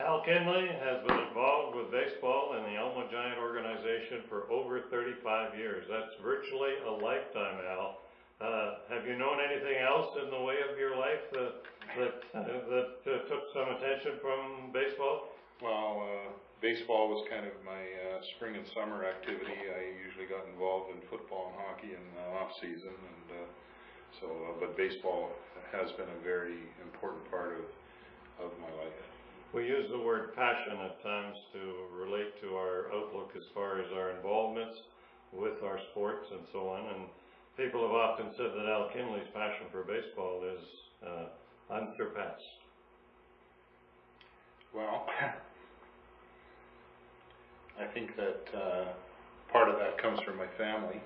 Al Kinley has been involved with baseball and the Elmwood Giant organization for over 35 years. That's virtually a lifetime, Al. Have you known anything else in the way of your life that took some attention from baseball? Well, baseball was kind of my spring and summer activity. I usually got involved in football and hockey in the off season, and but baseball has been a very important part of my life. We use the word passion at times to relate to our outlook as far as our involvements with our sports and so on. And people have often said that Al Kinley's passion for baseball is unsurpassed. Well, I think that part of that comes from my family.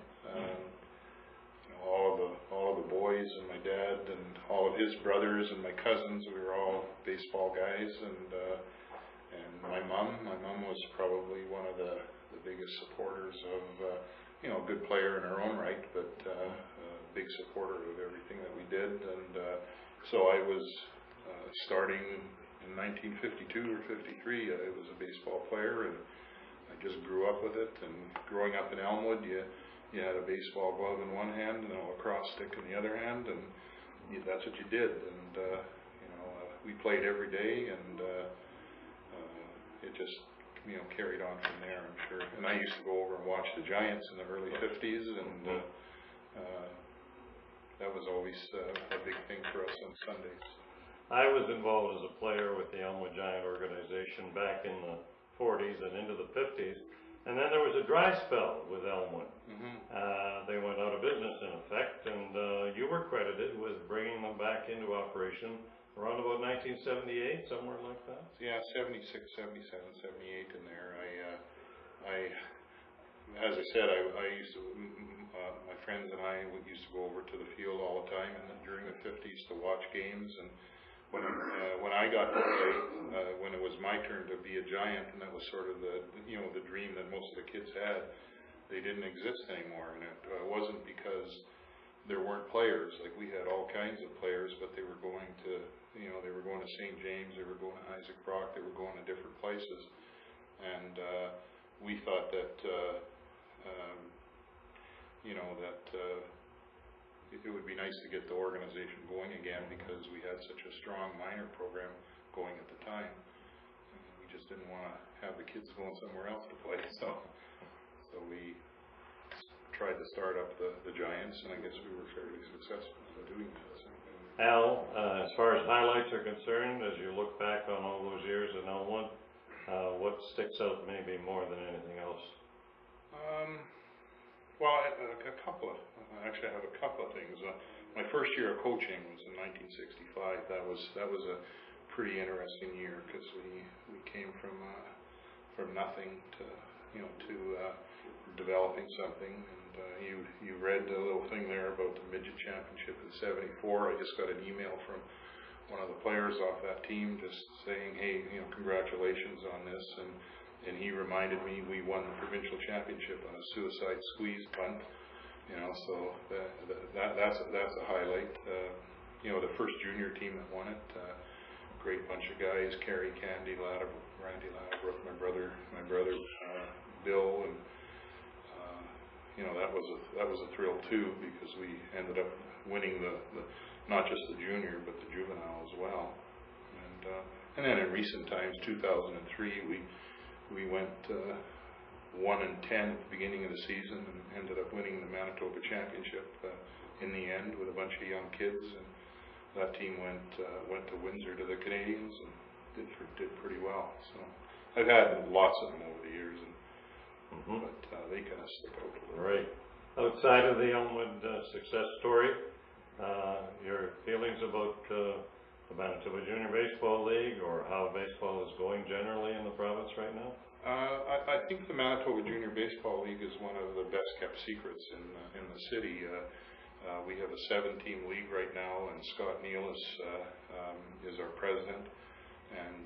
All of the boys and my dad and all of his brothers and my cousins, we were all baseball guys, and my mom was probably one of the biggest supporters of a good player in her own right, but a big supporter of everything that we did. And so I was starting in 1952 or 53, I was a baseball player, and I just grew up with it. And growing up in Elmwood, you had a baseball glove in one hand and a lacrosse stick in the other hand, and that's what you did. And we played every day, and it just carried on from there, I'm sure. And I used to go over and watch the Giants in the early 50s, and that was always a big thing for us on Sundays. I was involved as a player with the Elmwood Giant organization back in the 40s and into the 50s. And then there was a dry spell with Elmwood. They went out of business in effect, and you were credited with bringing them back into operation around about 1978, somewhere like that. Yeah, 76, 77, 78 in there. As I said, I used to, my friends and I used to go over to the field all the time during the 50s to watch games. And when I got to play, when it was my turn to be a Giant, and that was sort of the dream that most of the kids had, they didn't exist anymore. And it wasn't because there weren't players. Like, we had all kinds of players, but they were going to, they were going to St. James, they were going to Isaac Brock, they were going to different places. And we thought that, it would be nice to get the organization going again, because we had such a strong minor program going at the time. And we just didn't want to have the kids going somewhere else to play. So we tried to start up the Giants, and I guess we were fairly successful in doing that. So, Al, as far as highlights are concerned, as you look back on all those years in Elmwood, what sticks out maybe more than anything else? Well, I have a couple of things. My first year of coaching was in 1965. That was a pretty interesting year, because we came from nothing to developing something. And you read the little thing there about the midget championship in '74. I just got an email from one of the players off that team just saying, hey, congratulations on this. And he reminded me we won the provincial championship on a suicide squeeze punt. So that's a highlight. The first junior team that won it, great bunch of guys: Kerry, Randy Ladbrook, my brother Bill, and that was a thrill too, because we ended up winning the not just the junior but the juvenile as well. And then in recent times, 2003, we went 1-10 at the beginning of the season, and ended up winning the Manitoba Championship in the end with a bunch of young kids. And that team went to Windsor to the Canadians and did pretty well. So I've had lots of them over the years, but they kind of stick out a little. Right. Outside of the Elmwood success story, your feelings about the Manitoba Junior Baseball League, or how baseball is going generally in the province right now? I think the Manitoba Junior Baseball League is one of the best kept secrets in the city. We have a 7-team league right now, and Scott Neal is our president. And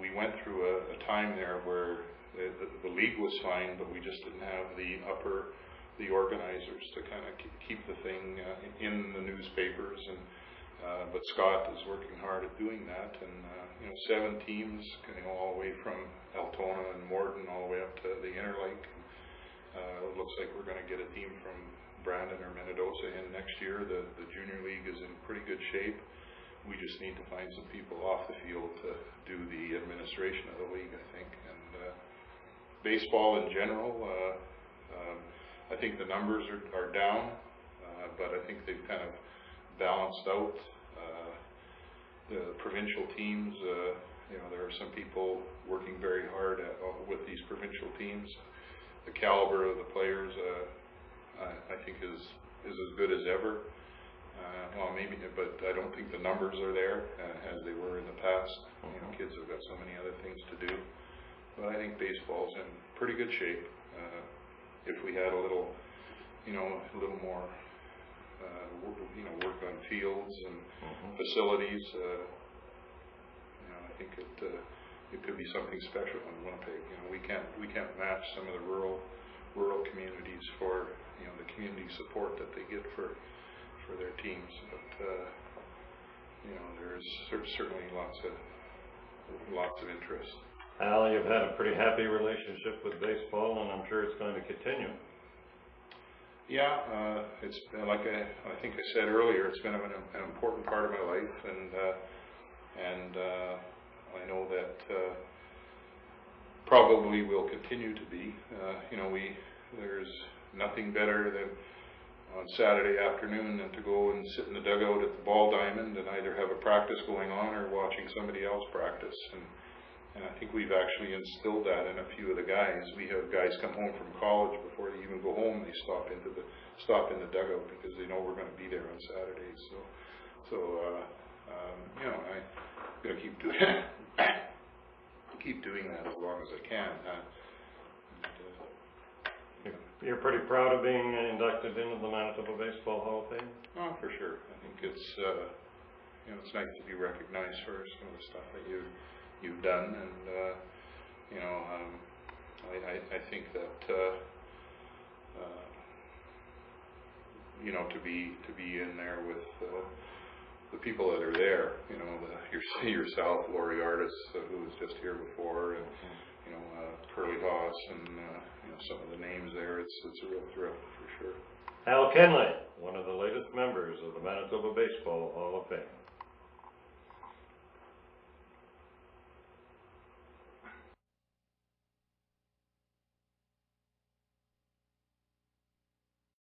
we went through a time there where the league was fine, but we just didn't have the organizers to kind of keep the thing in the newspapers. But Scott is working hard at doing that, and 7 teams, all the way from Altona and Morden all the way up to the Interlake. It looks like we're going to get a team from Brandon or Minnedosa in next year. The junior league is in pretty good shape. We just need to find some people off the field to do the administration of the league, I think. And baseball in general, I think the numbers are down, but I think they've kind of balanced out. The provincial teams, there are some people working very hard with these provincial teams. The caliber of the players, I think is as good as ever. Well, maybe, but I don't think the numbers are there as they were in the past. Kids have got so many other things to do. But I think baseball's in pretty good shape. If we had a little more, work on fields and facilities, I think it could be something special in Winnipeg. We can't match some of the rural communities for the community support that they get for their teams, but there's certainly lots of interest. Al, you've had a pretty happy relationship with baseball, and I'm sure it's going to continue. Yeah, it's been, like I think I said earlier, it's been an important part of my life, and I know that probably will continue to be. There's nothing better than on Saturday afternoon than to go and sit in the dugout at the Ball Diamond and either have a practice going on or watching somebody else practice. And I think we've actually instilled that in a few of the guys. We have guys come home from college before they even go home. They stop in the dugout because they know we're going to be there on Saturdays. So I'm going to keep doing that as long as I can. You're pretty proud of being inducted into the Manitoba Baseball Hall of Fame? Oh, for sure. I think it's it's nice to be recognized for some of the stuff that you've done, and I think that to be in there with the people that are there, yourself, Lori Artis, who was just here before, and Curly Haas, and some of the names there. It's a real thrill for sure. Al Kinley, one of the latest members of the Manitoba Baseball Hall of Fame.